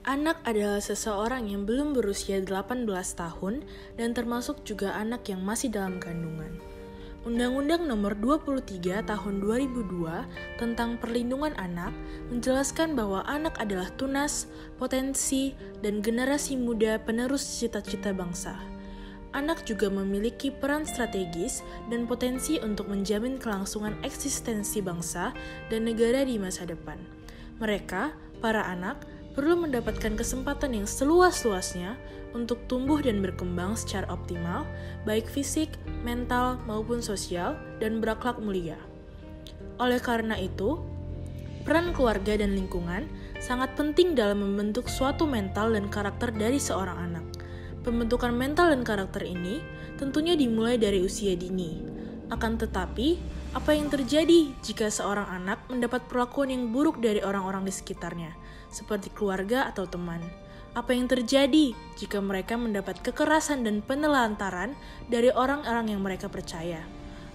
Anak adalah seseorang yang belum berusia 18 tahun dan termasuk juga anak yang masih dalam kandungan. Undang-Undang Nomor 23 Tahun 2002 tentang Perlindungan Anak menjelaskan bahwa anak adalah tunas, potensi, dan generasi muda penerus cita-cita bangsa. Anak juga memiliki peran strategis dan potensi untuk menjamin kelangsungan eksistensi bangsa dan negara di masa depan. Mereka, para anak, perlu mendapatkan kesempatan yang seluas-luasnya untuk tumbuh dan berkembang secara optimal, baik fisik, mental, maupun sosial, dan berakhlak mulia. Oleh karena itu, peran keluarga dan lingkungan sangat penting dalam membentuk suatu mental dan karakter dari seorang anak. Pembentukan mental dan karakter ini tentunya dimulai dari usia dini. Akan tetapi, apa yang terjadi jika seorang anak mendapat perlakuan yang buruk dari orang-orang di sekitarnya, seperti keluarga atau teman? Apa yang terjadi jika mereka mendapat kekerasan dan penelantaran dari orang-orang yang mereka percaya?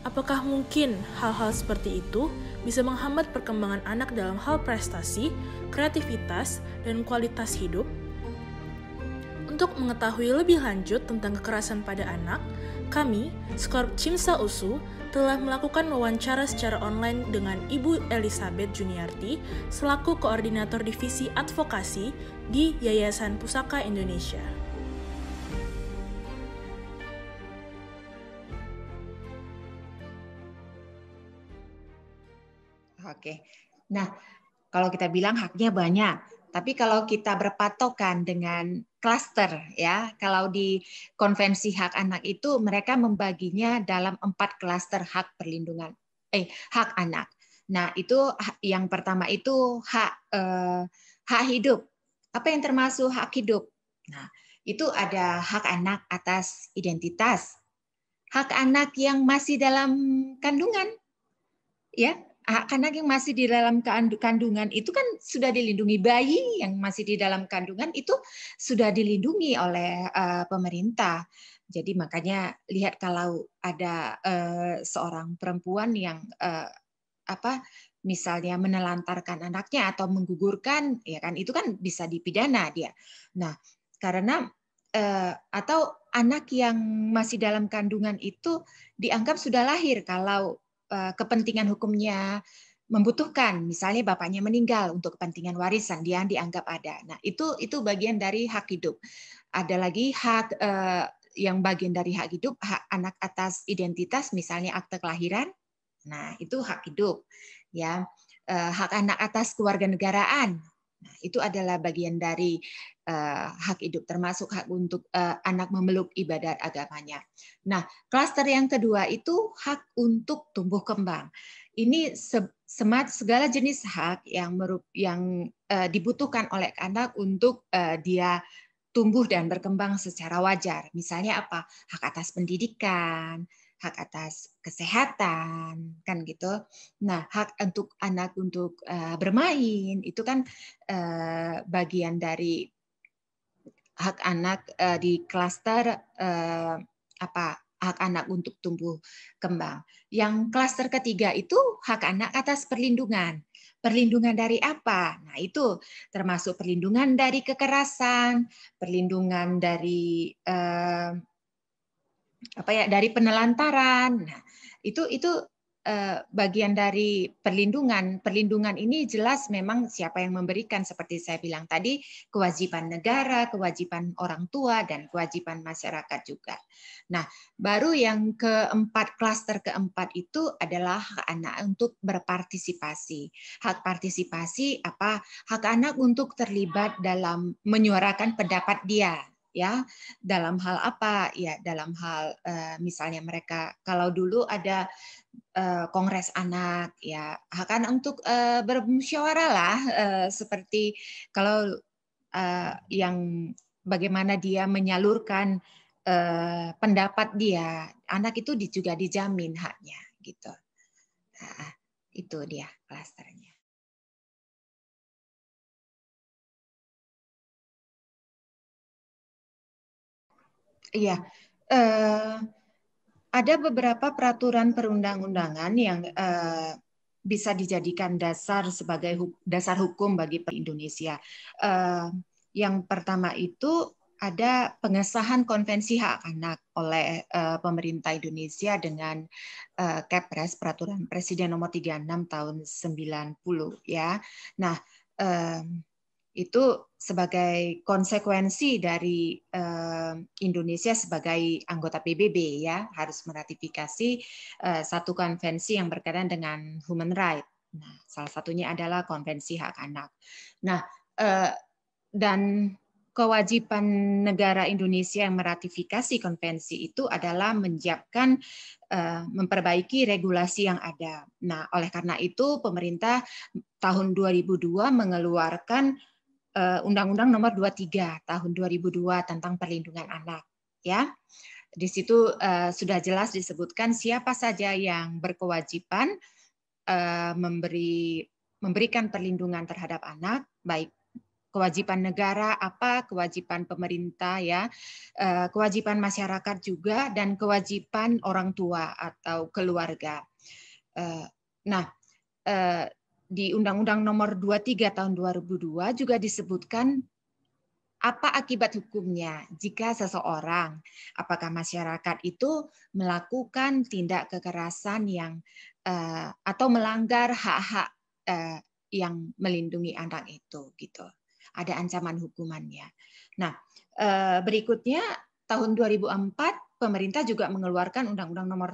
Apakah mungkin hal-hal seperti itu bisa menghambat perkembangan anak dalam hal prestasi, kreativitas, dan kualitas hidup? Untuk mengetahui lebih lanjut tentang kekerasan pada anak, kami, Skorp Cimsa USU, telah melakukan wawancara secara online dengan Ibu Elizabeth Juniarti selaku Koordinator Divisi Advokasi di Yayasan Pusaka Indonesia. Oke. Nah, kalau kita bilang haknya banyak, tapi kalau kita berpatokan dengan klaster, ya, kalau di Konvensi Hak Anak itu mereka membaginya dalam 4 klaster hak anak. Nah, itu yang pertama itu hak hidup. Apa yang termasuk hak hidup? Nah, itu ada hak anak atas identitas, hak anak yang masih dalam kandungan, ya. Anak yang masih di dalam kandungan itu kan sudah dilindungi. Bayi yang masih di dalam kandungan itu sudah dilindungi oleh pemerintah. Jadi makanya lihat kalau ada seorang perempuan yang misalnya menelantarkan anaknya atau menggugurkan, ya kan itu kan bisa dipidana dia. Nah, karena atau anak yang masih dalam kandungan itu dianggap sudah lahir kalau kepentingan hukumnya membutuhkan, misalnya bapaknya meninggal untuk kepentingan warisan, dia dianggap ada. Nah, itu bagian dari hak hidup. Ada lagi hak yang bagian dari hak hidup, hak anak atas identitas, misalnya akte kelahiran. Nah, itu hak hidup. Ya, hak anak atas kewarganegaraan. Nah, itu adalah bagian dari hak hidup, termasuk hak untuk anak memeluk ibadat agamanya. Nah, klaster yang kedua itu hak untuk tumbuh kembang. Ini segala jenis hak yang dibutuhkan oleh anak untuk dia tumbuh dan berkembang secara wajar. Misalnya apa? Hak atas pendidikan, hak atas kesehatan, kan gitu. Nah, hak untuk anak untuk bermain itu kan bagian dari hak anak di klaster hak anak untuk tumbuh kembang. Yang klaster ketiga itu hak anak atas perlindungan. Perlindungan dari apa? Nah, itu termasuk perlindungan dari kekerasan, perlindungan dari dari penelantaran. Nah, itu bagian dari perlindungan. Perlindungan ini jelas memang siapa yang memberikan, seperti saya bilang tadi, kewajiban negara, kewajiban orang tua, dan kewajiban masyarakat juga. Nah, baru yang keempat, klaster keempat itu adalah hak anak untuk berpartisipasi. Hak partisipasi apa? Hak anak untuk terlibat dalam menyuarakan pendapat dia, ya, dalam hal apa, ya, dalam hal misalnya mereka kalau dulu ada kongres anak, ya, hak anak untuk bermusyawarah lah, seperti kalau yang bagaimana dia menyalurkan pendapat dia, anak itu juga dijamin haknya gitu. Nah, itu dia klasternya. Iya, ada beberapa peraturan perundang-undangan yang bisa dijadikan dasar sebagai dasar hukum bagi Indonesia. Yang pertama itu ada pengesahan Konvensi Hak Anak oleh pemerintah Indonesia dengan Kepres, Peraturan Presiden Nomor 36 tahun 90 ya. Nah, itu sebagai konsekuensi dari Indonesia sebagai anggota PBB ya, harus meratifikasi satu konvensi yang berkaitan dengan human right. Nah, salah satunya adalah Konvensi Hak Anak. Nah, dan kewajiban negara Indonesia yang meratifikasi konvensi itu adalah menyiapkan, memperbaiki regulasi yang ada. Nah, oleh karena itu pemerintah tahun 2002 mengeluarkan Undang-Undang Nomor 23 tahun 2002 tentang perlindungan anak. Ya, di situ sudah jelas disebutkan siapa saja yang berkewajiban memberikan perlindungan terhadap anak, baik kewajiban negara apa, kewajiban pemerintah ya, kewajiban masyarakat juga, dan kewajiban orang tua atau keluarga. Nah, di Undang-Undang Nomor 23 tahun 2002 juga disebutkan apa akibat hukumnya jika seseorang, apakah masyarakat itu melakukan tindak kekerasan yang atau melanggar hak-hak yang melindungi anak itu, gitu. Ada ancaman hukumannya. Nah, berikutnya tahun 2004 pemerintah juga mengeluarkan Undang-Undang Nomor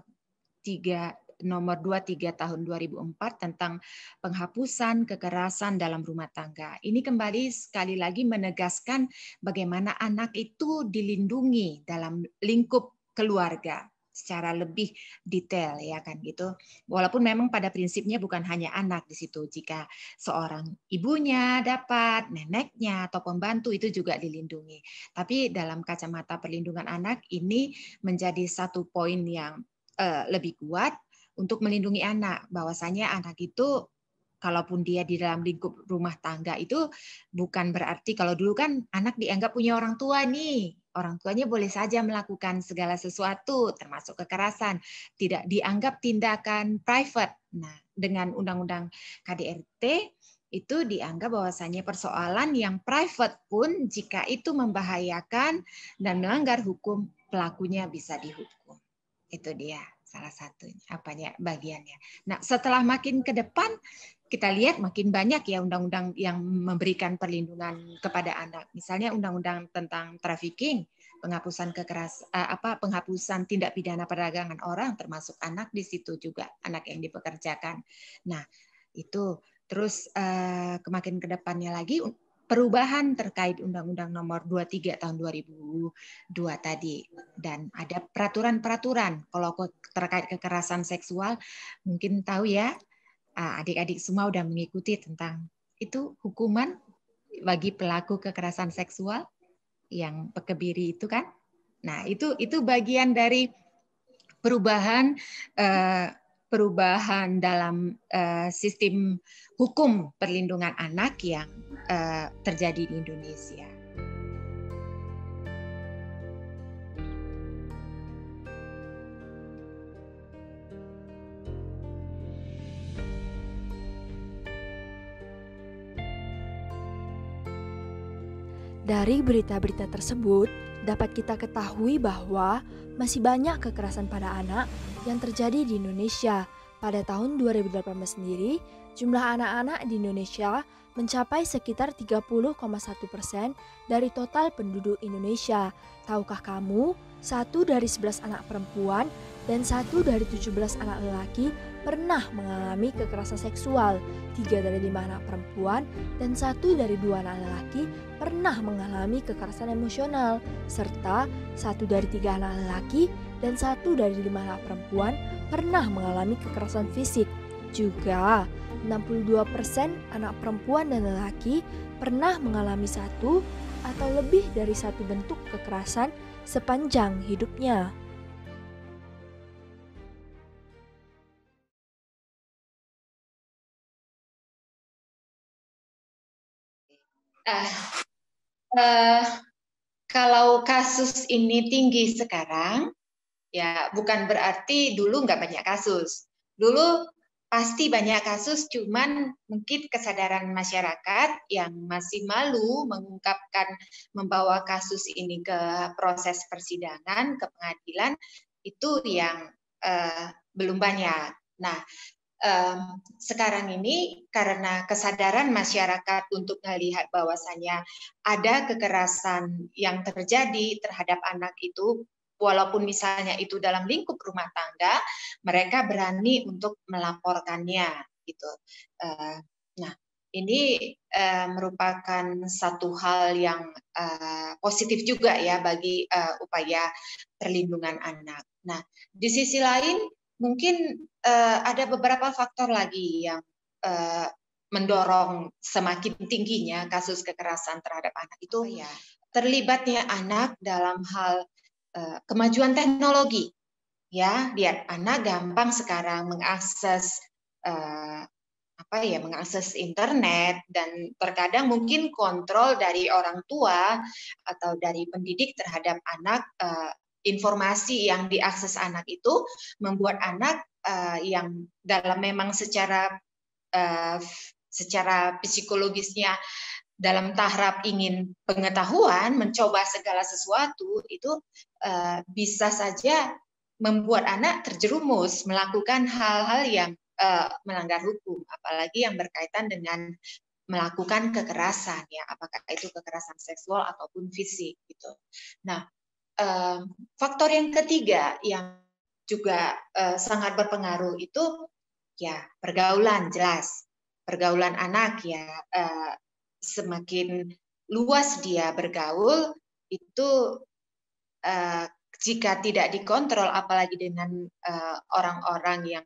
23 tahun 2004 tentang penghapusan kekerasan dalam rumah tangga. Ini kembali sekali lagi menegaskan bagaimana anak itu dilindungi dalam lingkup keluarga secara lebih detail ya kan gitu. Walaupun memang pada prinsipnya bukan hanya anak di situ, jika seorang ibunya dapat, neneknya atau pembantu itu juga dilindungi. Tapi dalam kacamata perlindungan anak ini menjadi satu poin yang lebih kuat untuk melindungi anak, bahwasanya anak itu kalaupun dia di dalam lingkup rumah tangga itu bukan berarti, kalau dulu kan anak dianggap punya orang tua nih, orang tuanya boleh saja melakukan segala sesuatu termasuk kekerasan, tidak dianggap tindakan private. Nah, dengan Undang-Undang KDRT itu dianggap bahwasanya persoalan yang private pun jika itu membahayakan dan melanggar hukum, pelakunya bisa dihukum. Itu dia salah satunya bagiannya. Nah, setelah makin ke depan kita lihat makin banyak ya undang-undang yang memberikan perlindungan kepada anak. Misalnya undang-undang tentang trafficking, penghapusan penghapusan tindak pidana perdagangan orang, termasuk anak di situ juga, anak yang dipekerjakan. Nah, itu terus kemakin ke depannya lagi perubahan terkait Undang-Undang Nomor 23 tahun 2002 tadi, dan ada peraturan-peraturan kalau terkait kekerasan seksual, mungkin tahu ya, adik-adik semua udah mengikuti tentang itu, hukuman bagi pelaku kekerasan seksual yang pekebiri itu kan. Nah, itu bagian dari perubahan dalam sistem hukum perlindungan anak yang terjadi di Indonesia. Dari berita-berita tersebut, dapat kita ketahui bahwa masih banyak kekerasan pada anak yang terjadi di Indonesia. Pada tahun 2018 sendiri, jumlah anak-anak di Indonesia mencapai sekitar 30,1% dari total penduduk Indonesia. Tahukah kamu, 1 dari 11 anak perempuan dan 1 dari 17 anak lelaki pernah mengalami kekerasan seksual. 3 dari 5 anak perempuan dan 1 dari 2 anak lelaki pernah mengalami kekerasan emosional, serta 1 dari 3 anak lelaki dan 1 dari 5 anak perempuan pernah mengalami kekerasan fisik. Juga 62% anak perempuan dan lelaki pernah mengalami 1 atau lebih dari 1 bentuk kekerasan sepanjang hidupnya. Kalau kasus ini tinggi sekarang, ya bukan berarti dulu nggak banyak kasus. Dulu pasti banyak kasus, cuman mungkin kesadaran masyarakat yang masih malu mengungkapkan, membawa kasus ini ke proses persidangan, ke pengadilan, itu yang belum banyak. Nah, sekarang ini karena kesadaran masyarakat untuk melihat bahwasannya ada kekerasan yang terjadi terhadap anak itu, walaupun misalnya itu dalam lingkup rumah tangga, mereka berani untuk melaporkannya gitu. Nah, ini merupakan satu hal yang positif juga ya bagi upaya perlindungan anak. Nah, di sisi lain mungkin ada beberapa faktor lagi yang mendorong semakin tingginya kasus kekerasan terhadap anak itu, ya terlibatnya anak dalam hal kemajuan teknologi. Ya, lihat anak gampang sekarang mengakses mengakses internet, dan terkadang mungkin kontrol dari orang tua atau dari pendidik terhadap anak, informasi yang diakses anak itu membuat anak yang dalam memang secara psikologisnya dalam tahap ingin pengetahuan, mencoba segala sesuatu, itu bisa saja membuat anak terjerumus melakukan hal-hal yang melanggar hukum, apalagi yang berkaitan dengan melakukan kekerasan, ya, apakah itu kekerasan seksual ataupun fisik gitu. Nah, faktor yang ketiga yang juga sangat berpengaruh itu ya pergaulan. Jelas pergaulan anak, ya, semakin luas dia bergaul itu, jika tidak dikontrol, apalagi dengan orang-orang yang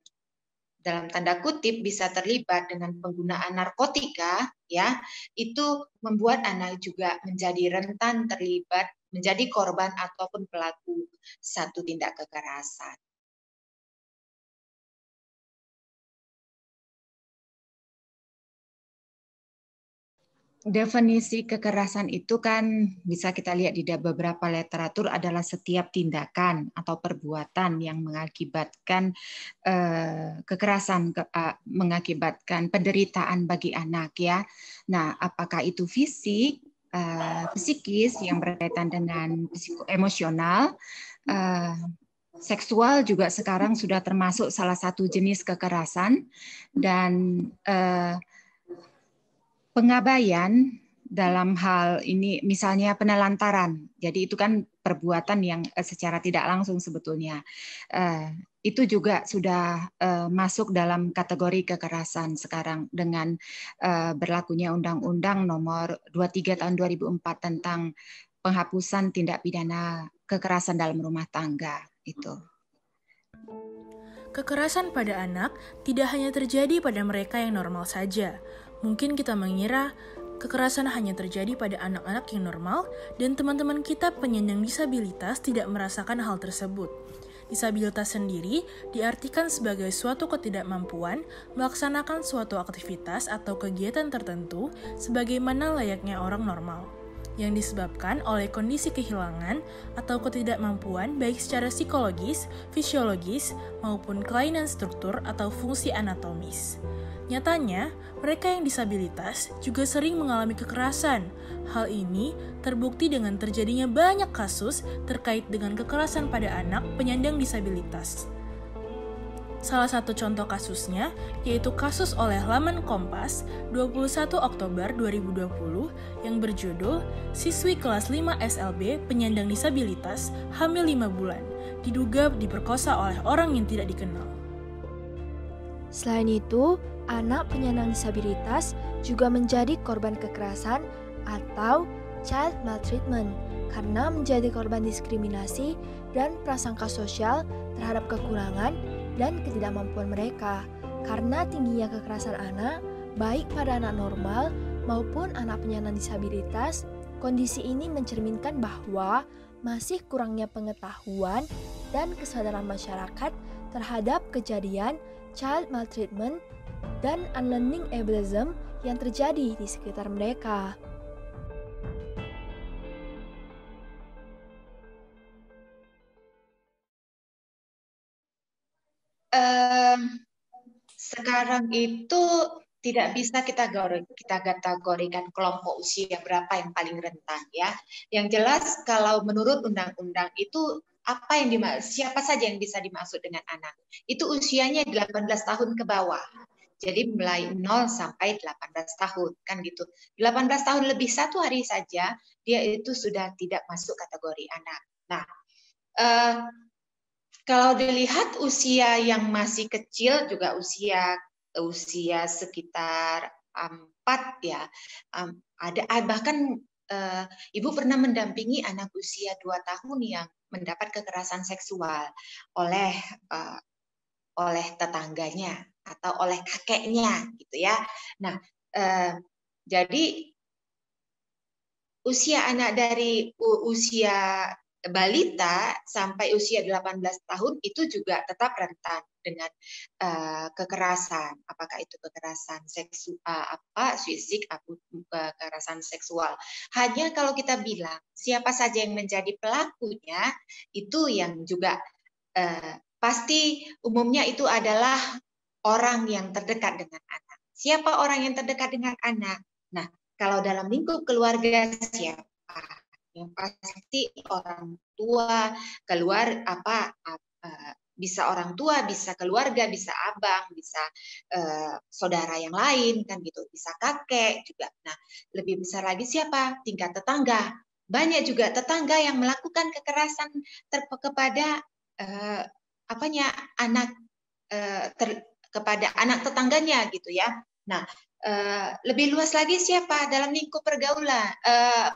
dalam tanda kutip bisa terlibat dengan penggunaan narkotika, ya, itu membuat anak juga menjadi rentan terlibat, menjadi korban ataupun pelaku satu tindak kekerasan. Definisi kekerasan itu kan bisa kita lihat di beberapa literatur adalah setiap tindakan atau perbuatan yang mengakibatkan kekerasan, mengakibatkan penderitaan bagi anak, ya. Nah, apakah itu fisik, psikis yang berkaitan dengan emosional, seksual juga sekarang sudah termasuk salah satu jenis kekerasan, dan pengabaian dalam hal ini misalnya penelantaran. Jadi itu kan perbuatan yang secara tidak langsung sebetulnya. Itu juga sudah masuk dalam kategori kekerasan sekarang dengan berlakunya Undang-Undang Nomor 23 Tahun 2004 tentang penghapusan tindak pidana kekerasan dalam rumah tangga itu. Kekerasan pada anak tidak hanya terjadi pada mereka yang normal saja. Mungkin kita mengira kekerasan hanya terjadi pada anak-anak yang normal dan teman-teman kita penyandang disabilitas tidak merasakan hal tersebut. Disabilitas sendiri diartikan sebagai suatu ketidakmampuan melaksanakan suatu aktivitas atau kegiatan tertentu sebagaimana layaknya orang normal, yang disebabkan oleh kondisi kehilangan atau ketidakmampuan baik secara psikologis, fisiologis, maupun kelainan struktur atau fungsi anatomis. Nyatanya, mereka yang disabilitas juga sering mengalami kekerasan. Hal ini terbukti dengan terjadinya banyak kasus terkait dengan kekerasan pada anak penyandang disabilitas. Salah satu contoh kasusnya yaitu kasus oleh laman Kompas 21 Oktober 2020 yang berjudul Siswi kelas 5 SLB penyandang disabilitas hamil 5 bulan, diduga diperkosa oleh orang yang tidak dikenal. Selain itu, anak penyandang disabilitas juga menjadi korban kekerasan atau child maltreatment karena menjadi korban diskriminasi dan prasangka sosial terhadap kekurangan dan ketidakmampuan mereka. Karena tingginya kekerasan anak, baik pada anak normal maupun anak penyandang disabilitas, kondisi ini mencerminkan bahwa masih kurangnya pengetahuan dan kesadaran masyarakat terhadap kejadian child maltreatment dan unlearning ableism yang terjadi di sekitar mereka. Sekarang itu tidak bisa kita kategorikan kelompok usia berapa yang paling rentan ya. Yang jelas kalau menurut undang-undang itu siapa saja yang bisa dimaksud dengan anak. Itu usianya 18 tahun ke bawah. Jadi mulai 0 sampai 18 tahun kan gitu. 18 tahun lebih 1 hari saja dia itu sudah tidak masuk kategori anak. Nah, kalau dilihat usia yang masih kecil juga usia sekitar 4 ya. Ada bahkan ibu pernah mendampingi anak usia 2 tahun yang mendapat kekerasan seksual oleh tetangganya atau oleh kakeknya gitu ya. Nah, jadi usia anak dari usia balita sampai usia 18 tahun itu juga tetap rentan dengan kekerasan. Apakah itu kekerasan seksual, fisik, kekerasan seksual. Hanya kalau kita bilang siapa saja yang menjadi pelakunya, itu yang juga pasti umumnya itu adalah orang yang terdekat dengan anak. Siapa orang yang terdekat dengan anak? Nah, kalau dalam lingkup keluarga siapa? Yang pasti orang tua, bisa orang tua, bisa keluarga, bisa abang, bisa saudara yang lain kan gitu, bisa kakek juga. Nah, lebih besar lagi siapa? Tingkat tetangga. Banyak juga tetangga yang melakukan kekerasan kepada kepada anak tetangganya gitu ya. Nah, lebih luas lagi siapa dalam lingkup pergaulan,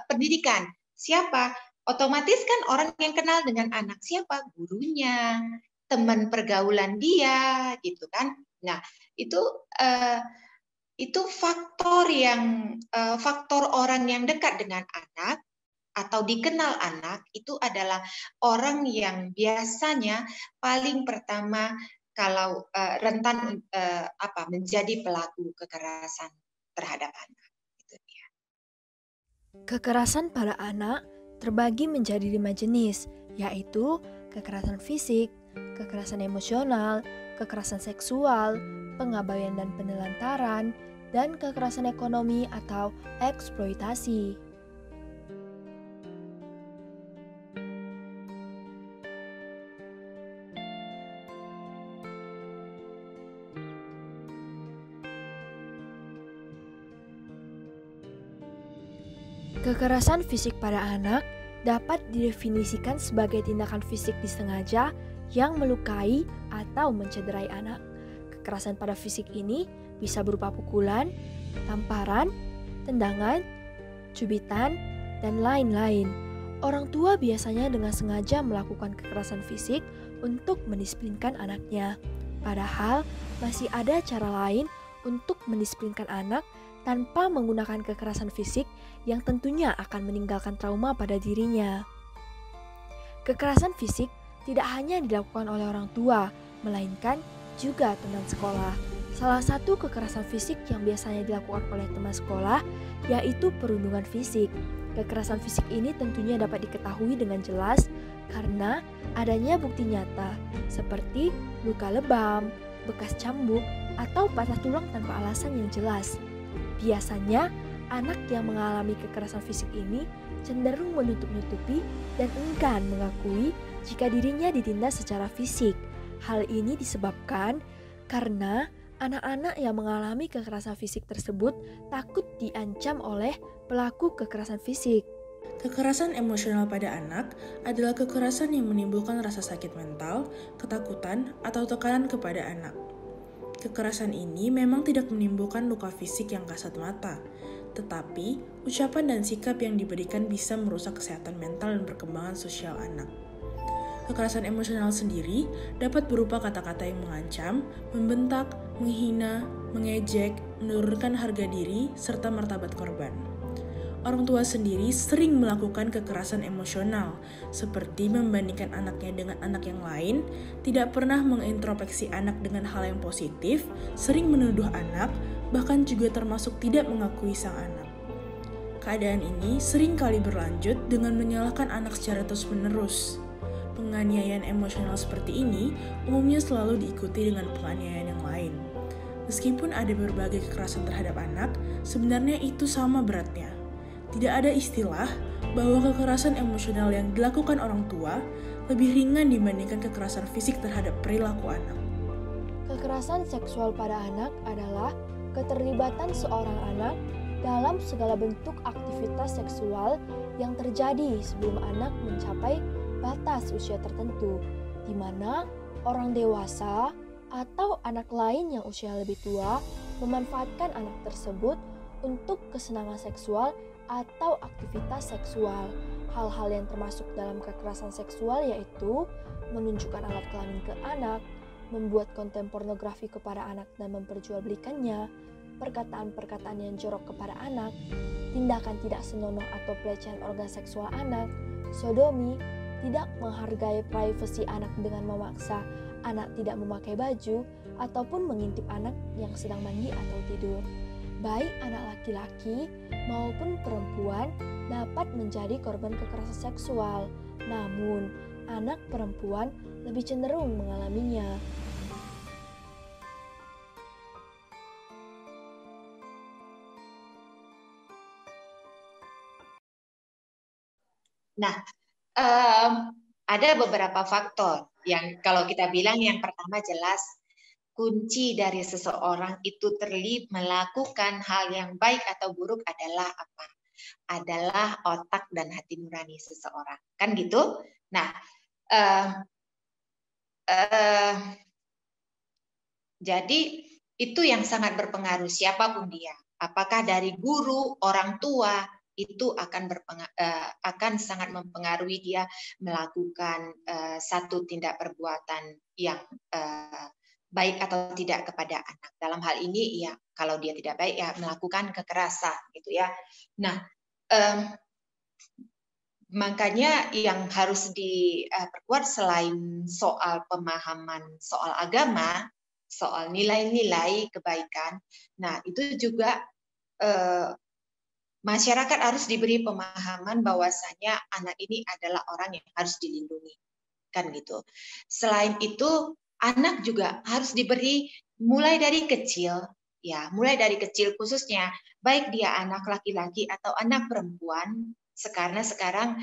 pendidikan? Siapa? Otomatis kan orang yang kenal dengan anak siapa? Gurunya, teman pergaulan dia, gitu kan? Nah, itu faktor orang yang dekat dengan anak atau dikenal anak itu adalah orang yang biasanya paling pertama kalau rentan menjadi pelaku kekerasan terhadap anak. Itu dia. Kekerasan pada anak terbagi menjadi 5 jenis, yaitu kekerasan fisik, kekerasan emosional, kekerasan seksual, pengabaian dan penelantaran, dan kekerasan ekonomi atau eksploitasi. Kekerasan fisik pada anak dapat didefinisikan sebagai tindakan fisik disengaja yang melukai atau mencederai anak. Kekerasan pada fisik ini bisa berupa pukulan, tamparan, tendangan, cubitan, dan lain-lain. Orang tua biasanya dengan sengaja melakukan kekerasan fisik untuk mendisiplinkan anaknya. Padahal masih ada cara lain untuk mendisiplinkan anak tanpa menggunakan kekerasan fisik yang tentunya akan meninggalkan trauma pada dirinya. Kekerasan fisik tidak hanya dilakukan oleh orang tua, melainkan juga teman sekolah. Salah satu kekerasan fisik yang biasanya dilakukan oleh teman sekolah yaitu perundungan fisik. Kekerasan fisik ini tentunya dapat diketahui dengan jelas karena adanya bukti nyata seperti luka lebam, bekas cambuk, atau patah tulang tanpa alasan yang jelas. Biasanya, anak yang mengalami kekerasan fisik ini cenderung menutup-nutupi dan enggan mengakui jika dirinya ditindas secara fisik. Hal ini disebabkan karena anak-anak yang mengalami kekerasan fisik tersebut takut diancam oleh pelaku kekerasan fisik. Kekerasan emosional pada anak adalah kekerasan yang menimbulkan rasa sakit mental, ketakutan, atau tekanan kepada anak. Kekerasan ini memang tidak menimbulkan luka fisik yang kasat mata, tetapi ucapan dan sikap yang diberikan bisa merusak kesehatan mental dan perkembangan sosial anak. Kekerasan emosional sendiri dapat berupa kata-kata yang mengancam, membentak, menghina, mengejek, menurunkan harga diri, serta martabat korban. Orang tua sendiri sering melakukan kekerasan emosional, seperti membandingkan anaknya dengan anak yang lain, tidak pernah mengintrospeksi anak dengan hal yang positif, sering menuduh anak, bahkan juga termasuk tidak mengakui sang anak. Keadaan ini sering kali berlanjut dengan menyalahkan anak secara terus-menerus. Penganiayaan emosional seperti ini umumnya selalu diikuti dengan penganiayaan yang lain. Meskipun ada berbagai kekerasan terhadap anak, sebenarnya itu sama beratnya. Tidak ada istilah bahwa kekerasan emosional yang dilakukan orang tua lebih ringan dibandingkan kekerasan fisik terhadap perilaku anak. Kekerasan seksual pada anak adalah keterlibatan seorang anak dalam segala bentuk aktivitas seksual yang terjadi sebelum anak mencapai batas usia tertentu, di mana orang dewasa atau anak lain yang usia lebih tua memanfaatkan anak tersebut untuk kesenangan seksual atau aktivitas seksual. Hal-hal yang termasuk dalam kekerasan seksual yaitu menunjukkan alat kelamin ke anak, membuat konten pornografi kepada anak dan memperjualbelikannya, perkataan-perkataan yang jorok kepada anak, tindakan tidak senonoh atau pelecehan organ seksual anak, sodomi, tidak menghargai privasi anak dengan memaksa anak tidak memakai baju, ataupun mengintip anak yang sedang mandi atau tidur. Baik anak laki-laki maupun perempuan dapat menjadi korban kekerasan seksual, namun anak perempuan lebih cenderung mengalaminya. Nah, ada beberapa faktor yang kalau kita bilang yang pertama jelas kunci dari seseorang itu melakukan hal yang baik atau buruk adalah apa? Adalah otak dan hati nurani seseorang, kan gitu? Nah, jadi itu yang sangat berpengaruh siapapun dia. Apakah dari guru, orang tua, itu akan sangat mempengaruhi dia melakukan satu tindak perbuatan yang baik atau tidak kepada anak. Dalam hal ini ya kalau dia tidak baik ya melakukan kekerasan gitu ya. Nah, makanya yang harus diperkuat selain soal pemahaman soal agama, soal nilai-nilai kebaikan, nah itu juga masyarakat harus diberi pemahaman bahwasanya anak ini adalah orang yang harus dilindungi, kan gitu. Selain itu, anak juga harus diberi mulai dari kecil, ya, mulai dari kecil khususnya, baik dia anak laki-laki atau anak perempuan, karena sekarang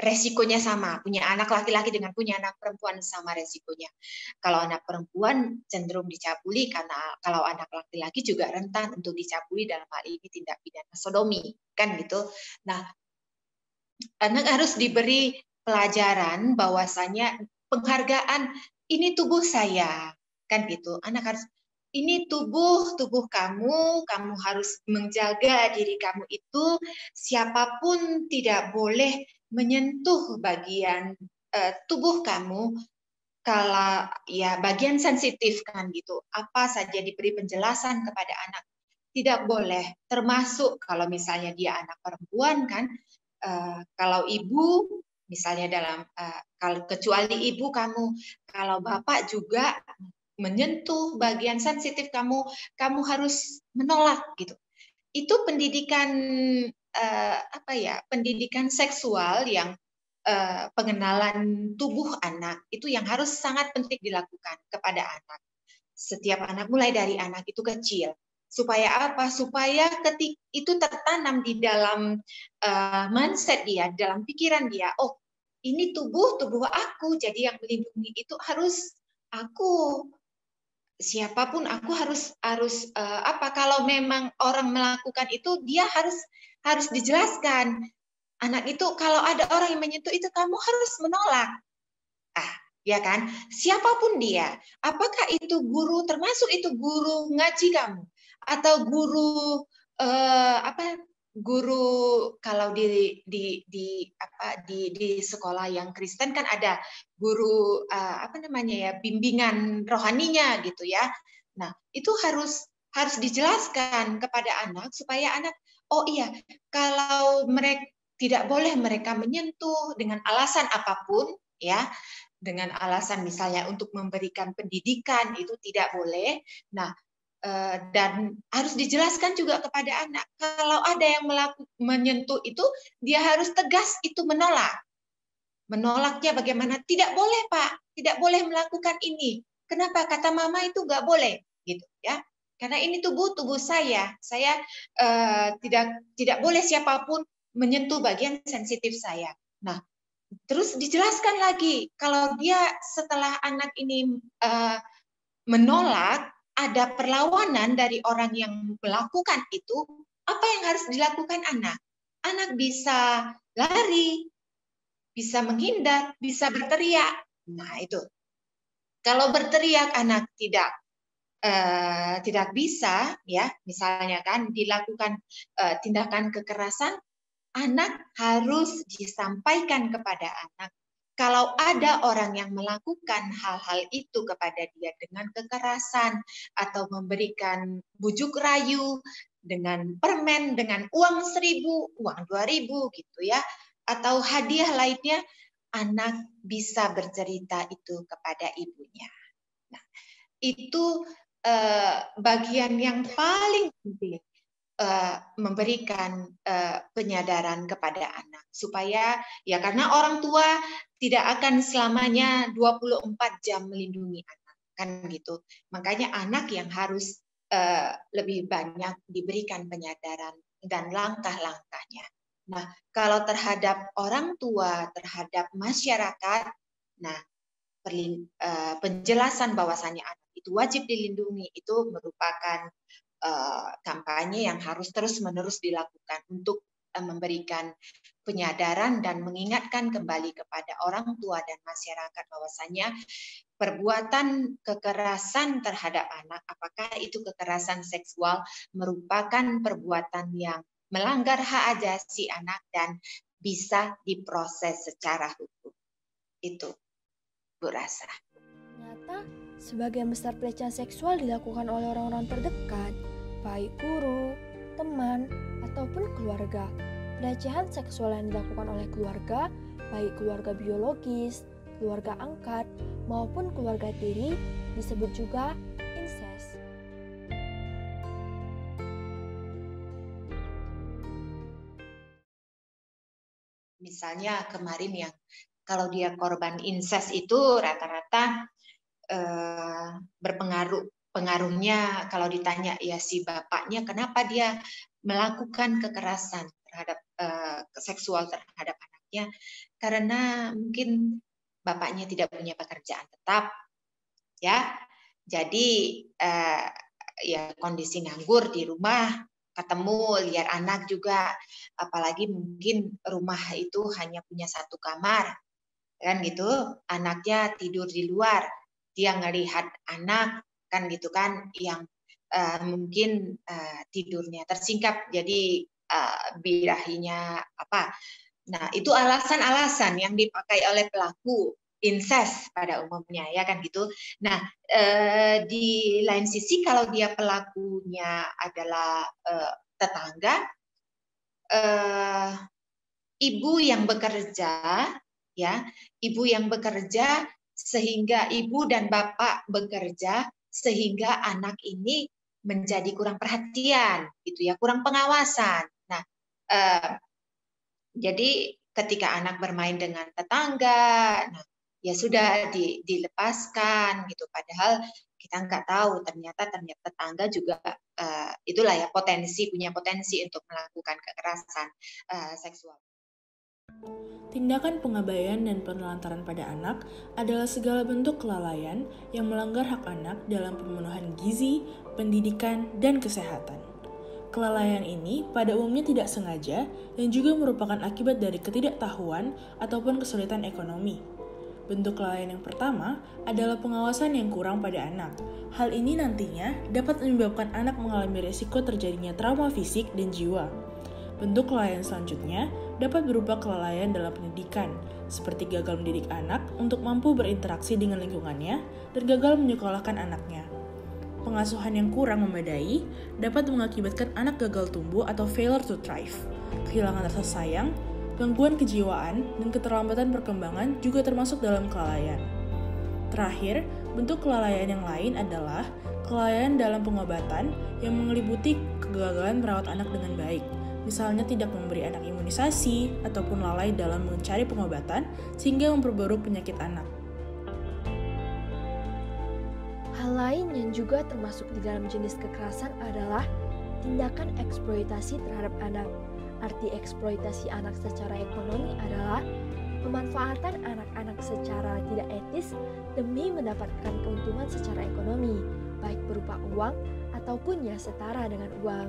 resikonya sama, punya anak laki-laki dengan punya anak perempuan sama resikonya. Kalau anak perempuan cenderung dicabuli, karena kalau anak laki-laki juga rentan untuk dicabuli dalam hal ini tindak pidana sodomi, kan gitu. Nah, anak harus diberi pelajaran bahwasanya penghargaan ini tubuh saya, kan gitu. Anak harus ini tubuh kamu harus menjaga diri kamu itu, siapapun tidak boleh menyentuh bagian tubuh kamu kalau ya bagian sensitif kan gitu. Apa saja diberi penjelasan kepada anak tidak boleh, termasuk kalau misalnya dia anak perempuan kan, kalau ibu misalnya dalam kalau kecuali ibu kamu, kalau bapak juga menyentuh bagian sensitif kamu harus menolak gitu. Itu pendidikan pendidikan seksual yang pengenalan tubuh anak itu yang harus sangat penting dilakukan kepada anak. Setiap anak mulai dari anak itu kecil. Supaya apa? Supaya ketika itu tertanam di dalam mindset dia, dalam pikiran dia. Oh, ini tubuh aku. Jadi yang melindungi itu harus aku. Siapapun aku harus kalau memang orang melakukan itu dia harus dijelaskan. Anak itu kalau ada orang yang menyentuh itu kamu harus menolak. Ya kan? Siapapun dia, apakah itu guru, termasuk itu guru ngaji kamu atau guru guru kalau di sekolah yang Kristen kan ada guru bimbingan rohaninya gitu ya. Nah, itu harus dijelaskan kepada anak supaya anak oh iya, kalau mereka tidak boleh mereka menyentuh dengan alasan apapun ya. Dengan alasan misalnya untuk memberikan pendidikan itu tidak boleh. Nah, dan harus dijelaskan juga kepada anak kalau ada yang menyentuh itu dia harus tegas itu menolak. Menolaknya bagaimana? Tidak boleh Pak, tidak boleh melakukan ini Kenapa? Kata mama itu nggak boleh, gitu ya. Karena ini tubuh saya tidak boleh siapapun menyentuh bagian sensitif saya. Nah, terus dijelaskan lagi kalau dia setelah anak ini menolak, ada perlawanan dari orang yang melakukan itu, apa yang harus dilakukan anak? Anak bisa lari, bisa menghindar, bisa berteriak. Nah, itu. Kalau berteriak anak tidak bisa, ya, misalnya kan dilakukan tindakan kekerasan, anak harus disampaikan kepada anak. Kalau ada orang yang melakukan hal-hal itu kepada dia dengan kekerasan atau memberikan bujuk rayu dengan permen, dengan uang 1.000, uang 2.000 gitu ya, atau hadiah lainnya, anak bisa bercerita itu kepada ibunya. Nah, itu bagian yang paling penting, memberikan penyadaran kepada anak supaya ya, karena orang tua tidak akan selamanya 24 jam melindungi anak kan gitu. Makanya anak yang harus lebih banyak diberikan penyadaran dan langkah-langkahnya. Nah, kalau terhadap orang tua, terhadap masyarakat, nah penjelasan bahwasannya anak itu wajib dilindungi itu merupakan kampanye yang harus terus-menerus dilakukan untuk memberikan penyadaran dan mengingatkan kembali kepada orang tua dan masyarakat bahwasanya perbuatan kekerasan terhadap anak, apakah itu kekerasan seksual, merupakan perbuatan yang melanggar hak asasi anak dan bisa diproses secara hukum. Itu, Bu Rasa. Ternyata sebagian besar pelecehan seksual dilakukan oleh orang-orang terdekat, baik guru, teman, ataupun keluarga. Pelecehan seksual yang dilakukan oleh keluarga, baik keluarga biologis, keluarga angkat, maupun keluarga tiri, disebut juga incest. Misalnya kemarin yang kalau dia korban incest itu rata-rata pengaruhnya kalau ditanya ya si bapaknya kenapa dia melakukan kekerasan terhadap seksual terhadap anaknya, karena mungkin bapaknya tidak punya pekerjaan tetap ya, jadi ya kondisi nganggur di rumah, ketemu lihat anak juga, apalagi mungkin rumah itu hanya punya 1 kamar kan gitu, anaknya tidur di luar, dia ngelihat anak kan gitu kan yang mungkin tidurnya tersingkap jadi birahinya apa. Nah, itu alasan-alasan yang dipakai oleh pelaku incest pada umumnya ya kan gitu. Nah, di lain sisi kalau dia pelakunya adalah tetangga, ibu yang bekerja ya, ibu yang bekerja sehingga ibu dan bapak bekerja sehingga anak ini menjadi kurang perhatian gitu ya, kurang pengawasan. Nah, jadi ketika anak bermain dengan tetangga, nah ya sudah dilepaskan gitu, padahal kita nggak tahu ternyata tetangga juga itulah ya punya potensi untuk melakukan kekerasan seksual. Tindakan pengabaian dan penelantaran pada anak adalah segala bentuk kelalaian yang melanggar hak anak dalam pemenuhan gizi, pendidikan, dan kesehatan. Kelalaian ini pada umumnya tidak sengaja dan juga merupakan akibat dari ketidaktahuan ataupun kesulitan ekonomi. Bentuk kelalaian yang pertama adalah pengawasan yang kurang pada anak. Hal ini nantinya dapat menyebabkan anak mengalami risiko terjadinya trauma fisik dan jiwa. Bentuk kelalaian selanjutnya dapat berupa kelalaian dalam pendidikan, seperti gagal mendidik anak untuk mampu berinteraksi dengan lingkungannya dan gagal menyekolahkan anaknya. Pengasuhan yang kurang memadai dapat mengakibatkan anak gagal tumbuh atau failure to thrive. Kehilangan rasa sayang, gangguan kejiwaan, dan keterlambatan perkembangan juga termasuk dalam kelalaian. Terakhir, bentuk kelalaian yang lain adalah kelalaian dalam pengobatan yang meliputi kegagalan merawat anak dengan baik. Misalnya tidak memberi anak imunisasi ataupun lalai dalam mencari pengobatan sehingga memperburuk penyakit anak. Hal lain yang juga termasuk di dalam jenis kekerasan adalah tindakan eksploitasi terhadap anak. Arti eksploitasi anak secara ekonomi adalah pemanfaatan anak-anak secara tidak etis demi mendapatkan keuntungan secara ekonomi, baik berupa uang ataupun yang setara dengan uang.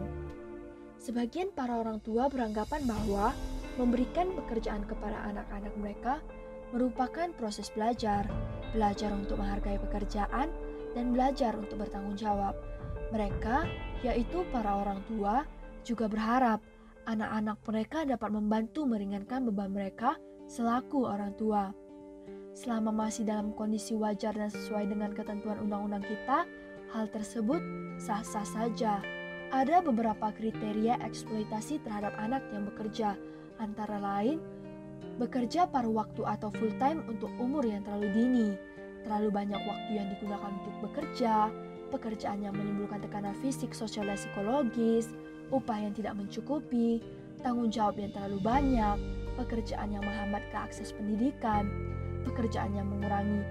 Sebagian para orang tua beranggapan bahwa memberikan pekerjaan kepada anak-anak mereka merupakan proses belajar untuk menghargai pekerjaan dan belajar untuk bertanggung jawab. Mereka, yaitu para orang tua, juga berharap anak-anak mereka dapat membantu meringankan beban mereka selaku orang tua. Selama masih dalam kondisi wajar dan sesuai dengan ketentuan undang-undang kita, hal tersebut sah-sah saja. Ada beberapa kriteria eksploitasi terhadap anak yang bekerja, antara lain bekerja paruh waktu atau full time untuk umur yang terlalu dini, terlalu banyak waktu yang digunakan untuk bekerja, pekerjaan yang menimbulkan tekanan fisik, sosial, dan psikologis, upah yang tidak mencukupi, tanggung jawab yang terlalu banyak, pekerjaan yang menghambat keakses pendidikan, pekerjaan yang mengurangi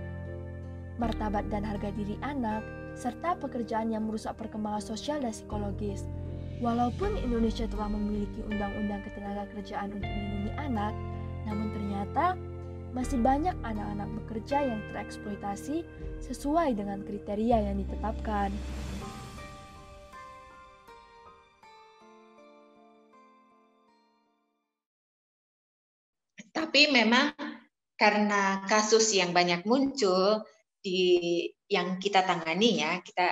martabat dan harga diri anak, serta pekerjaan yang merusak perkembangan sosial dan psikologis. Walaupun Indonesia telah memiliki undang-undang ketenagakerjaan untuk melindungi anak, namun ternyata masih banyak anak-anak bekerja yang tereksploitasi sesuai dengan kriteria yang ditetapkan. Tapi memang karena kasus yang banyak muncul yang kita tangani kita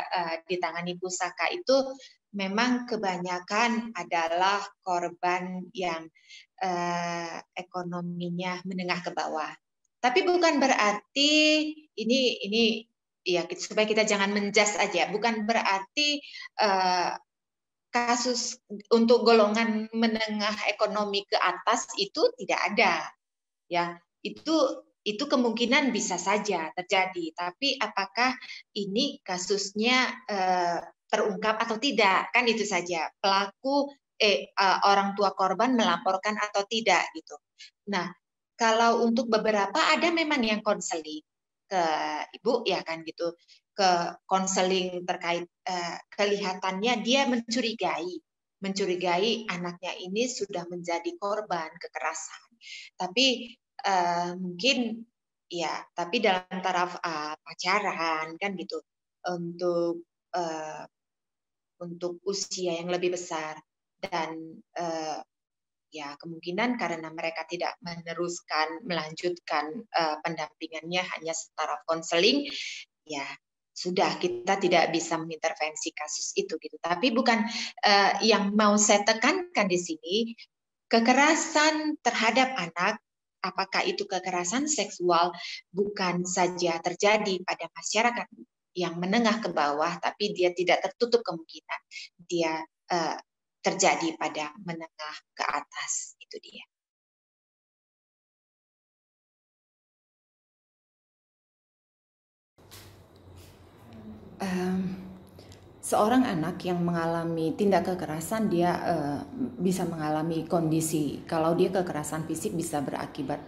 ditangani Pusaka itu memang kebanyakan adalah korban yang ekonominya menengah ke bawah. Tapi bukan berarti ini ya supaya kita jangan menjudge aja, bukan berarti kasus untuk golongan menengah ekonomi ke atas itu tidak ada. Ya, itu kemungkinan bisa saja terjadi, tapi apakah ini kasusnya terungkap atau tidak, kan itu saja. Pelaku orang tua korban melaporkan atau tidak gitu. Nah, kalau untuk beberapa ada memang yang konseling ke ibu ya kan gitu, ke konseling terkait kelihatannya dia mencurigai anaknya ini sudah menjadi korban kekerasan. Tapi mungkin ya, tapi dalam taraf pacaran kan gitu, untuk usia yang lebih besar, dan ya kemungkinan karena mereka tidak melanjutkan pendampingannya hanya setaraf konseling, ya sudah, kita tidak bisa mengintervensi kasus itu gitu. Tapi bukan yang mau saya tekankan di sini, kekerasan terhadap anak, apakah itu kekerasan seksual, bukan saja terjadi pada masyarakat yang menengah ke bawah, tapi dia tidak tertutup kemungkinan dia terjadi pada menengah ke atas. Itu dia. Seorang anak yang mengalami tindak kekerasan, dia bisa mengalami kondisi, kalau dia kekerasan fisik bisa berakibat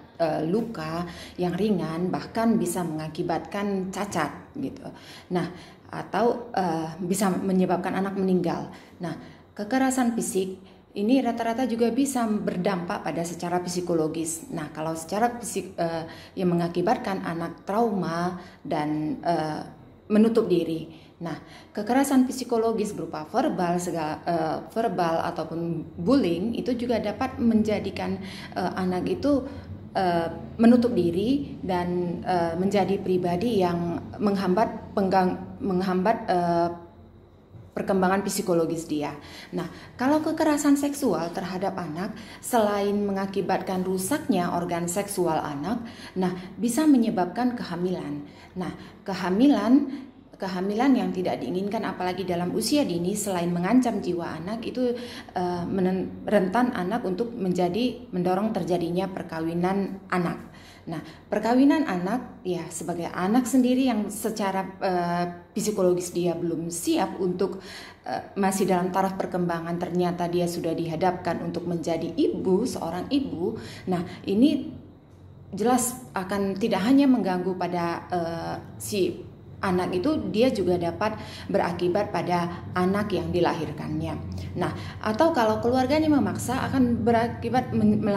luka yang ringan, bahkan bisa mengakibatkan cacat gitu. Nah, atau bisa menyebabkan anak meninggal. Nah, kekerasan fisik ini rata-rata juga bisa berdampak pada secara psikologis. Nah, kalau secara fisik yang mengakibatkan anak trauma dan menutup diri. Nah, kekerasan psikologis berupa verbal ataupun bullying itu juga dapat menjadikan anak itu menutup diri dan menjadi pribadi yang menghambat perkembangan psikologis dia. Nah, kalau kekerasan seksual terhadap anak selain mengakibatkan rusaknya organ seksual anak, nah bisa menyebabkan kehamilan. Nah, kehamilan yang tidak diinginkan apalagi dalam usia dini, selain mengancam jiwa anak, itu rentan anak untuk mendorong terjadinya perkawinan anak. Nah, perkawinan anak ya sebagai anak sendiri yang secara psikologis dia belum siap untuk masih dalam taraf perkembangan, ternyata dia sudah dihadapkan untuk menjadi seorang ibu. Nah, ini jelas akan tidak hanya mengganggu pada si anak itu dia juga dapat berakibat pada anak yang dilahirkannya. Nah, atau kalau keluarganya memaksa akan berakibat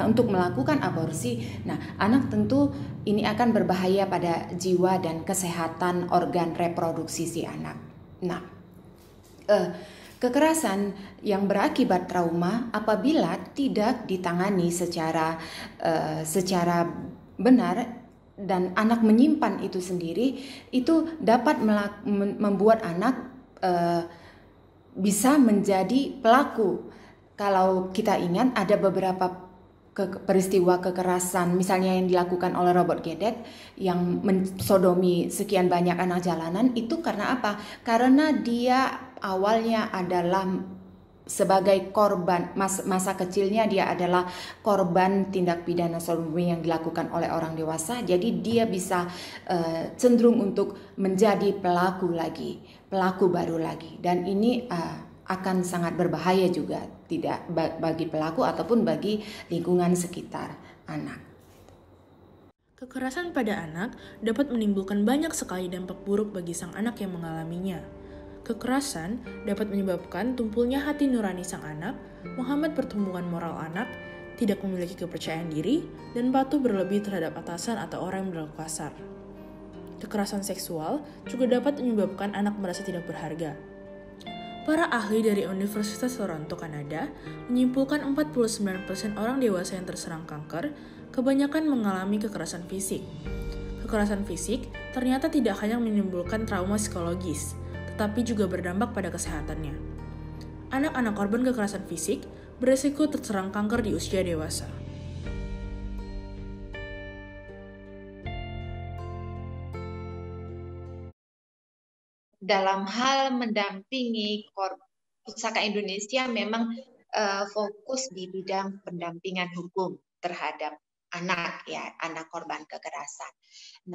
untuk melakukan aborsi. Nah, anak tentu ini akan berbahaya pada jiwa dan kesehatan organ reproduksi si anak. Nah, kekerasan yang berakibat trauma apabila tidak ditangani secara benar dan anak menyimpan itu sendiri, itu dapat membuat anak bisa menjadi pelaku. Kalau kita ingat ada beberapa peristiwa kekerasan misalnya yang dilakukan oleh Robert Gedet yang mensodomi sekian banyak anak jalanan, itu karena apa? Karena dia awalnya adalah sebagai korban, masa kecilnya dia adalah korban tindak pidana sodomi yang dilakukan oleh orang dewasa. Jadi dia bisa cenderung untuk menjadi pelaku baru lagi. Dan ini akan sangat berbahaya juga, tidak bagi pelaku ataupun bagi lingkungan sekitar anak. Kekerasan pada anak dapat menimbulkan banyak sekali dampak buruk bagi sang anak yang mengalaminya. Kekerasan dapat menyebabkan tumpulnya hati nurani sang anak, menghambat pertumbuhan moral anak, tidak memiliki kepercayaan diri, dan patuh berlebih terhadap atasan atau orang yang berlaku kasar. Kekerasan seksual juga dapat menyebabkan anak merasa tidak berharga. Para ahli dari Universitas Toronto, Kanada, menyimpulkan 49% orang dewasa yang terserang kanker kebanyakan mengalami kekerasan fisik. Kekerasan fisik ternyata tidak hanya menimbulkan trauma psikologis, tetapi juga berdampak pada kesehatannya. Anak-anak korban kekerasan fisik beresiko terserang kanker di usia dewasa. Dalam hal mendampingi Pusaka Indonesia memang fokus di bidang pendampingan hukum terhadap anak korban kekerasan.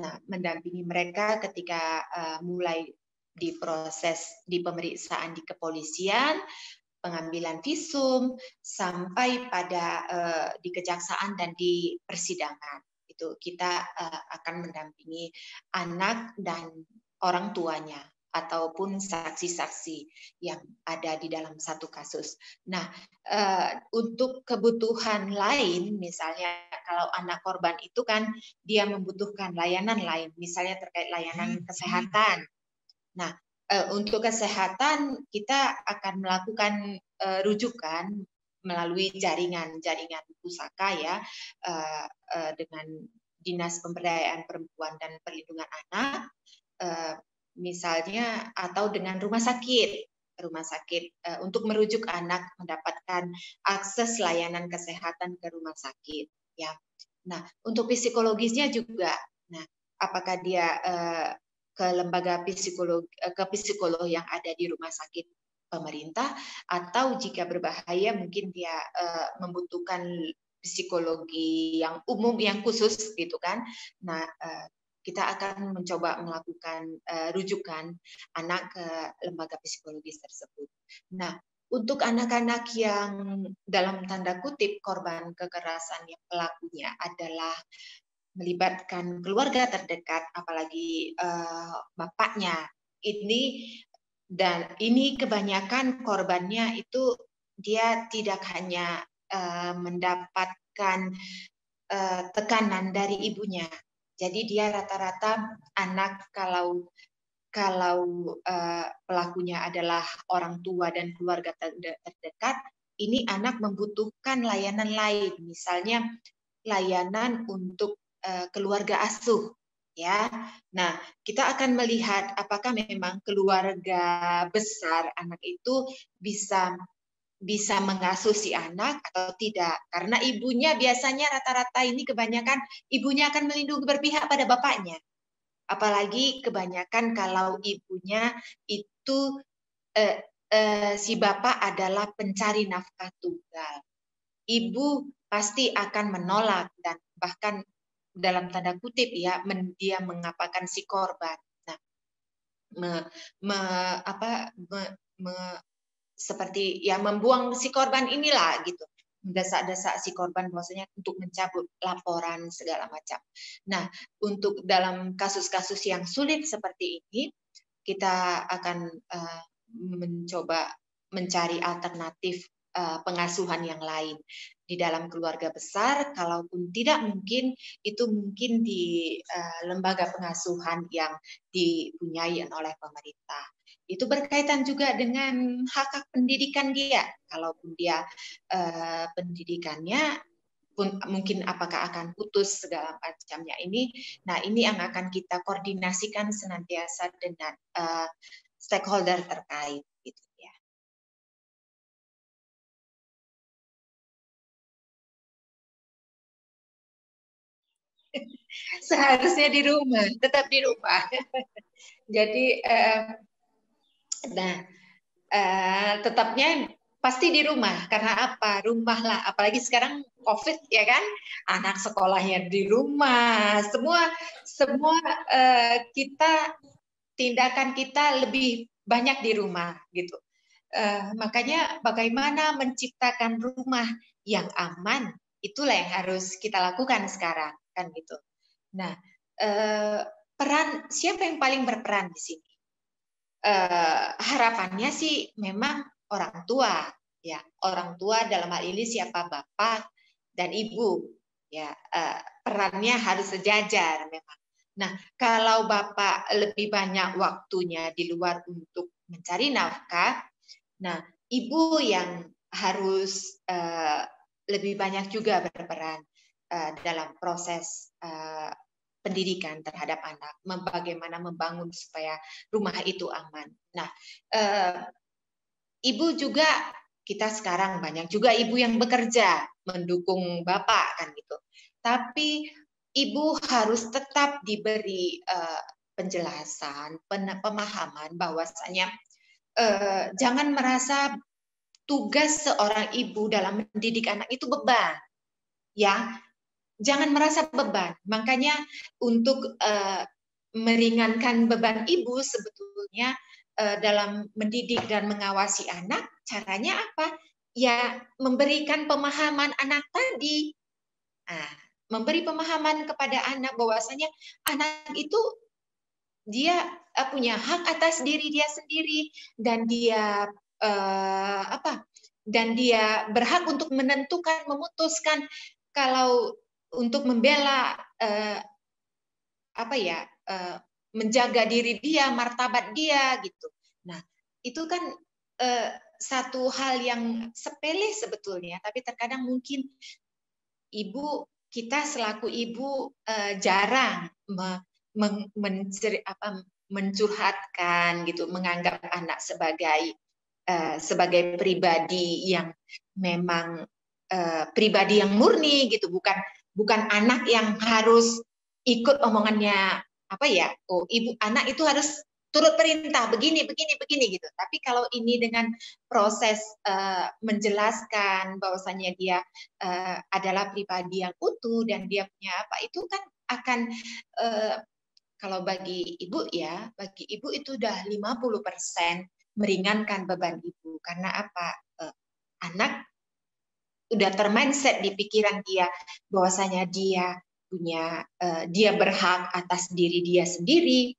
Nah, mendampingi mereka ketika mulai diproses di pemeriksaan di kepolisian, pengambilan visum, sampai pada di kejaksaan dan di persidangan. Itu kita akan mendampingi anak dan orang tuanya ataupun saksi-saksi yang ada di dalam satu kasus. Nah, untuk kebutuhan lain, misalnya kalau anak korban itu kan dia membutuhkan layanan lain, misalnya terkait layanan kesehatan. Nah, untuk kesehatan kita akan melakukan rujukan melalui jaringan pusaka dengan Dinas Pemberdayaan Perempuan dan Perlindungan Anak, misalnya, atau dengan rumah sakit untuk merujuk anak mendapatkan akses layanan kesehatan ke rumah sakit. Ya. Nah, untuk psikologisnya juga. Nah, apakah dia ke lembaga psikolog yang ada di rumah sakit pemerintah, atau jika berbahaya mungkin dia membutuhkan psikologi yang umum yang khusus gitu kan. Nah, kita akan mencoba melakukan rujukan anak ke lembaga psikologis tersebut. Nah, untuk anak-anak yang dalam tanda kutip korban kekerasan yang pelakunya adalah melibatkan keluarga terdekat, apalagi bapaknya, ini kebanyakan korbannya itu dia tidak hanya mendapatkan tekanan dari ibunya. Jadi dia rata-rata anak kalau pelakunya adalah orang tua dan keluarga terdekat, ini anak membutuhkan layanan lain, misalnya layanan untuk keluarga asuh, ya. Nah, kita akan melihat apakah memang keluarga besar anak itu bisa mengasuh si anak atau tidak. Karena ibunya biasanya rata-rata ini kebanyakan ibunya akan melindungi berpihak pada bapaknya. Apalagi kebanyakan kalau ibunya itu si bapak adalah pencari nafkah tunggal. Ibu pasti akan menolak dan bahkan dalam tanda kutip ya dia mengapakan si korban. Nah, seperti ya membuang si korban inilah gitu. mendesak-desak si korban bahwasanya untuk mencabut laporan segala macam. Nah, untuk dalam kasus-kasus yang sulit seperti ini, kita akan mencoba mencari alternatif pengasuhan yang lain di dalam keluarga besar. Kalaupun tidak mungkin, itu mungkin di lembaga pengasuhan yang dipunyai oleh pemerintah. Itu berkaitan juga dengan hak pendidikan dia. Kalaupun dia pendidikannya pun mungkin apakah akan putus segala macamnya ini. Nah, ini yang akan kita koordinasikan senantiasa dengan stakeholder terkait gitu ya. Seharusnya di rumah, tetap di rumah. Jadi tetapnya pasti di rumah. Karena apa? Rumah lah. Apalagi sekarang COVID ya kan, anak sekolahnya di rumah. Semua kita tindakan kita lebih banyak di rumah gitu. Makanya bagaimana menciptakan rumah yang aman, itulah yang harus kita lakukan sekarang kan gitu. Nah, peran siapa yang paling berperan di sini? Harapannya sih memang orang tua ya, orang tua dalam hal ini siapa, bapak dan ibu ya, perannya harus sejajar memang. Nah, kalau bapak lebih banyak waktunya di luar untuk mencari nafkah, nah ibu yang harus lebih banyak juga berperan dalam proses pendidikan terhadap anak, bagaimana membangun supaya rumah itu aman. Nah, ibu juga, kita sekarang banyak juga ibu yang bekerja mendukung bapak kan gitu. Tapi ibu harus tetap diberi penjelasan, pemahaman bahwasanya jangan merasa tugas seorang ibu dalam mendidik anak itu beban, ya. Jangan merasa beban. Makanya untuk meringankan beban ibu sebetulnya dalam mendidik dan mengawasi anak, caranya apa? Ya memberikan pemahaman anak tadi. Nah, memberi pemahaman kepada anak bahwasanya anak itu dia punya hak atas diri dia sendiri dan dia dan dia berhak untuk menentukan, memutuskan kalau untuk membela menjaga diri dia, martabat dia gitu. Nah, itu kan satu hal yang sepele sebetulnya, tapi terkadang mungkin kita selaku ibu jarang mencurhatkan gitu, menganggap anak sebagai pribadi yang memang pribadi yang murni gitu, bukan anak yang harus ikut omongannya ibu, anak itu harus turut perintah begini gitu. Tapi kalau ini dengan proses menjelaskan bahwasanya dia adalah pribadi yang utuh dan dia punya itu kan akan kalau bagi ibu itu udah 50% meringankan beban ibu. Karena apa? Anak udah termindset di pikiran dia bahwasanya dia berhak atas diri dia sendiri,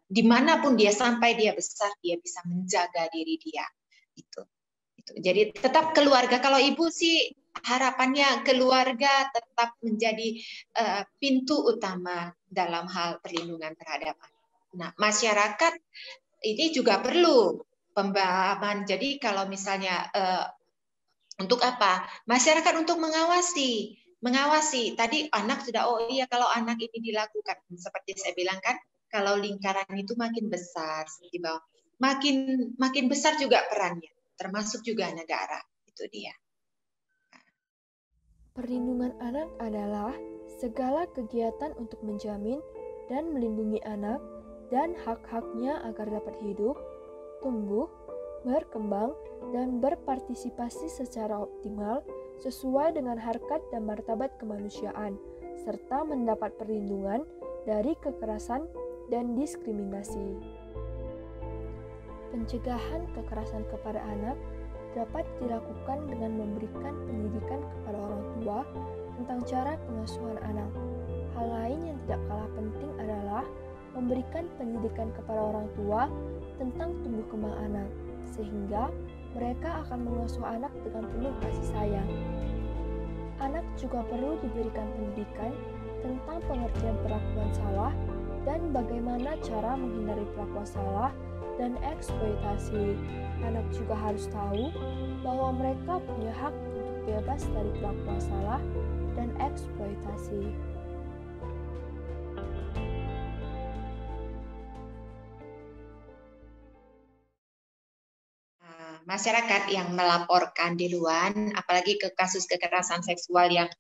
dimanapun dia sampai dia besar dia bisa menjaga diri dia itu. Jadi tetap keluarga, kalau ibu sih harapannya keluarga tetap menjadi pintu utama dalam hal perlindungan terhadap anak. Nah, masyarakat ini juga perlu pemahaman. Jadi kalau misalnya untuk apa? Masyarakat untuk mengawasi. Tadi anak sudah, kalau anak ini dilakukan, seperti saya bilang kan, kalau lingkaran itu makin besar, seperti bahwa makin besar juga perannya, termasuk juga negara. Itu dia. Perlindungan anak adalah segala kegiatan untuk menjamin dan melindungi anak dan hak-haknya agar dapat hidup, tumbuh, berkembang, dan berpartisipasi secara optimal sesuai dengan harkat dan martabat kemanusiaan, serta mendapat perlindungan dari kekerasan dan diskriminasi. Pencegahan kekerasan kepada anak dapat dilakukan dengan memberikan pendidikan kepada orang tua tentang cara pengasuhan anak. Hal lain yang tidak kalah penting adalah memberikan pendidikan kepada orang tua tentang tumbuh kembang anak, sehingga mereka akan mengasuh anak dengan penuh kasih sayang. Anak juga perlu diberikan pendidikan tentang pengertian perlakuan salah dan bagaimana cara menghindari perlakuan salah dan eksploitasi. Anak juga harus tahu bahwa mereka punya hak untuk bebas dari perlakuan salah dan eksploitasi. Masyarakat yang melaporkan di luar, apalagi ke kasus kekerasan seksual yang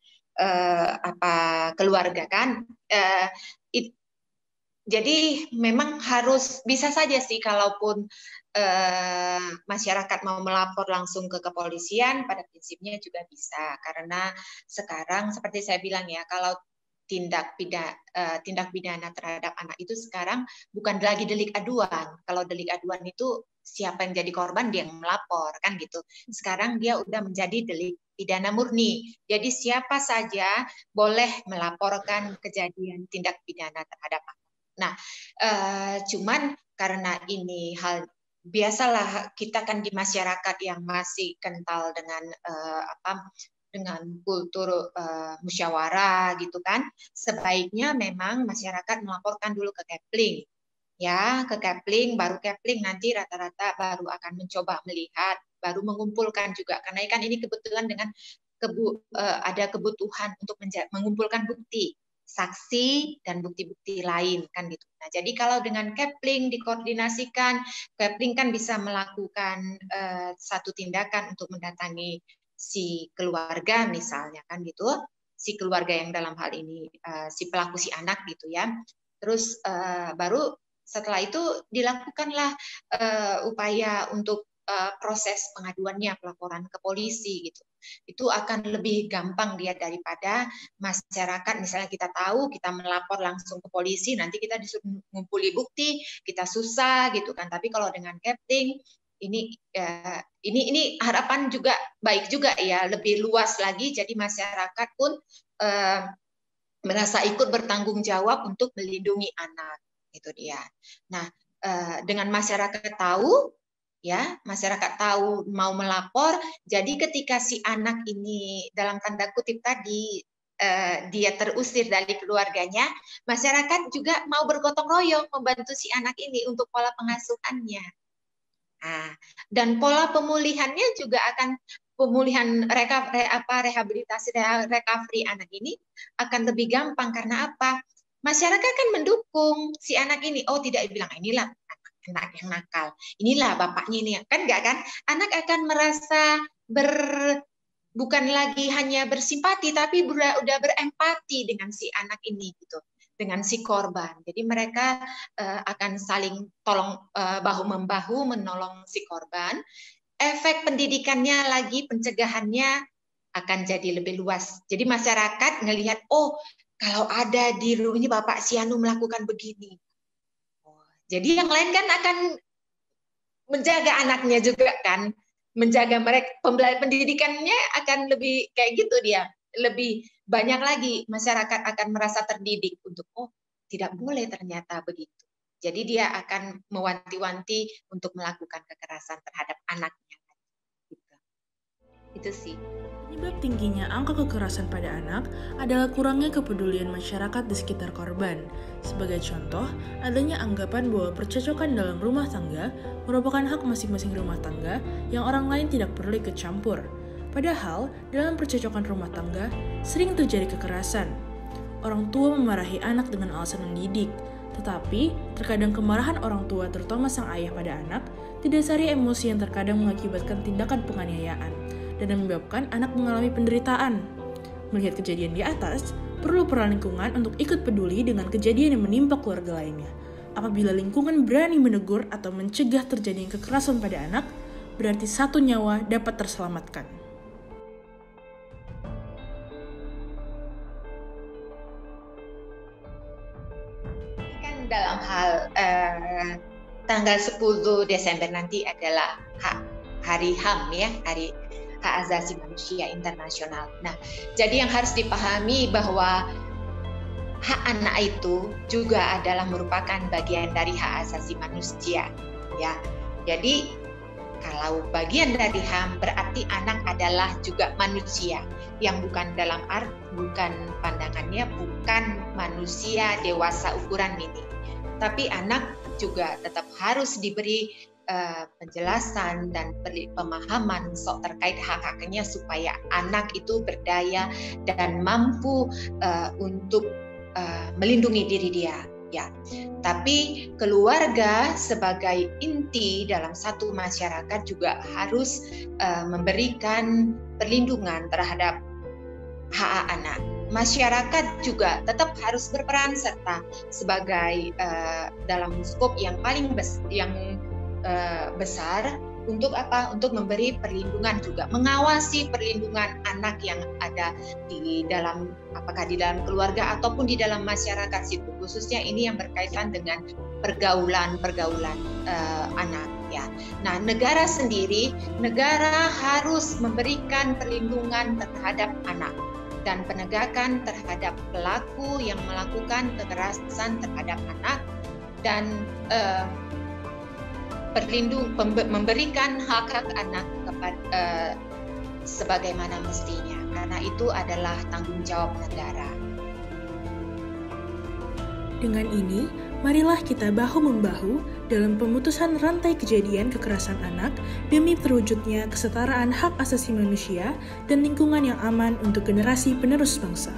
keluarga kan, jadi memang harus bisa saja sih kalaupun masyarakat mau melapor langsung ke kepolisian, pada prinsipnya juga bisa, karena sekarang seperti saya bilang ya, kalau tindak pidana terhadap anak itu sekarang bukan lagi delik aduan. Kalau delik aduan itu siapa yang jadi korban dia yang melapor kan gitu. Sekarang dia udah menjadi delik pidana murni. Jadi siapa saja boleh melaporkan kejadian tindak pidana terhadap anak. Nah, cuman karena ini hal biasalah, kita kan di masyarakat yang masih kental dengan dengan kultur musyawarah gitu kan, sebaiknya memang masyarakat melaporkan dulu ke Kepling. Ya, ke Kepling, baru Kepling nanti rata-rata baru akan mencoba melihat, baru mengumpulkan juga, karena kan ini kebetulan dengan ada kebutuhan untuk mengumpulkan bukti, saksi dan bukti-bukti lain kan gitu. Nah, jadi kalau dengan Kepling dikoordinasikan, Kepling kan bisa melakukan satu tindakan untuk mendatangi si keluarga misalnya kan gitu, si keluarga yang dalam hal ini si pelaku si anak gitu ya. Terus baru setelah itu dilakukanlah upaya untuk proses pengaduannya, pelaporan ke polisi gitu. Itu akan lebih gampang dia daripada masyarakat, misalnya kita tahu kita melapor langsung ke polisi, nanti kita disuruh ngumpuli bukti, kita susah gitu kan. Tapi kalau dengan Kepling ini harapan juga baik juga ya, lebih luas lagi, jadi masyarakat pun merasa ikut bertanggung jawab untuk melindungi anak. Itu dia. Nah, dengan masyarakat tahu, ya, masyarakat tahu mau melapor, jadi ketika si anak ini dalam tanda kutip tadi dia terusir dari keluarganya, masyarakat juga mau bergotong royong membantu si anak ini untuk pola pengasuhannya. Nah, dan pola pemulihannya juga akan pemulihan rehabilitasi recovery anak ini akan lebih gampang karena apa? Masyarakat kan mendukung si anak ini. Oh, tidak bilang inilah anak yang nakal, inilah bapaknya ini, kan enggak kan? Anak akan merasa bukan lagi hanya bersimpati, tapi udah berempati dengan si anak ini gitu, dengan si korban. Jadi mereka akan saling tolong bahu membahu menolong si korban. Efek pendidikannya lagi, pencegahannya akan jadi lebih luas. Jadi masyarakat ngelihat, oh kalau ada di rumahnya Bapak Sianu melakukan begini. Jadi yang lain kan akan menjaga anaknya juga kan. Menjaga mereka, pendidikannya akan lebih kayak gitu dia. Lebih banyak lagi masyarakat akan merasa terdidik untuk, oh tidak boleh ternyata begitu. Jadi dia akan mewanti-wanti untuk melakukan kekerasan terhadap anaknya. Gitu. Itu sih. Penyebab tingginya angka kekerasan pada anak adalah kurangnya kepedulian masyarakat di sekitar korban. Sebagai contoh, adanya anggapan bahwa percocokan dalam rumah tangga merupakan hak masing-masing rumah tangga yang orang lain tidak perlu ikut campur. Padahal, dalam percocokan rumah tangga, sering terjadi kekerasan. Orang tua memarahi anak dengan alasan mendidik, tetapi terkadang kemarahan orang tua, terutama sang ayah pada anak, didasari emosi yang terkadang mengakibatkan tindakan penganiayaan dan menyebabkan anak mengalami penderitaan. Melihat kejadian di atas, perlu peran lingkungan untuk ikut peduli dengan kejadian yang menimpa keluarga lainnya. Apabila lingkungan berani menegur atau mencegah terjadinya kekerasan pada anak, berarti satu nyawa dapat terselamatkan. Ini kan dalam hal tanggal 10 Desember nanti adalah Hari HAM ya, Hari Hak Asasi Manusia Internasional. Nah, jadi yang harus dipahami bahwa hak anak itu juga adalah merupakan bagian dari hak asasi manusia, ya. Jadi kalau bagian dari HAM berarti anak adalah juga manusia yang bukan bukan pandangannya bukan manusia dewasa ukuran ini, tapi anak juga tetap harus diberi penjelasan dan pemahaman terkait hak-haknya supaya anak itu berdaya dan mampu untuk melindungi diri dia. Ya, tapi keluarga sebagai inti dalam satu masyarakat juga harus memberikan perlindungan terhadap hak anak. Masyarakat juga tetap harus berperan serta sebagai dalam skop yang paling besar untuk apa? Untuk memberi perlindungan juga, mengawasi perlindungan anak yang ada di dalam, apakah di dalam keluarga ataupun di dalam masyarakat situ, khususnya ini yang berkaitan dengan pergaulan anak ya. Nah, negara sendiri, negara harus memberikan perlindungan terhadap anak dan penegakan terhadap pelaku yang melakukan kekerasan terhadap anak dan memberikan hak-hak anak kepada sebagaimana mestinya, karena itu adalah tanggung jawab negara. Dengan ini, marilah kita bahu-membahu dalam pemutusan rantai kejadian kekerasan anak demi terwujudnya kesetaraan hak asasi manusia dan lingkungan yang aman untuk generasi penerus bangsa.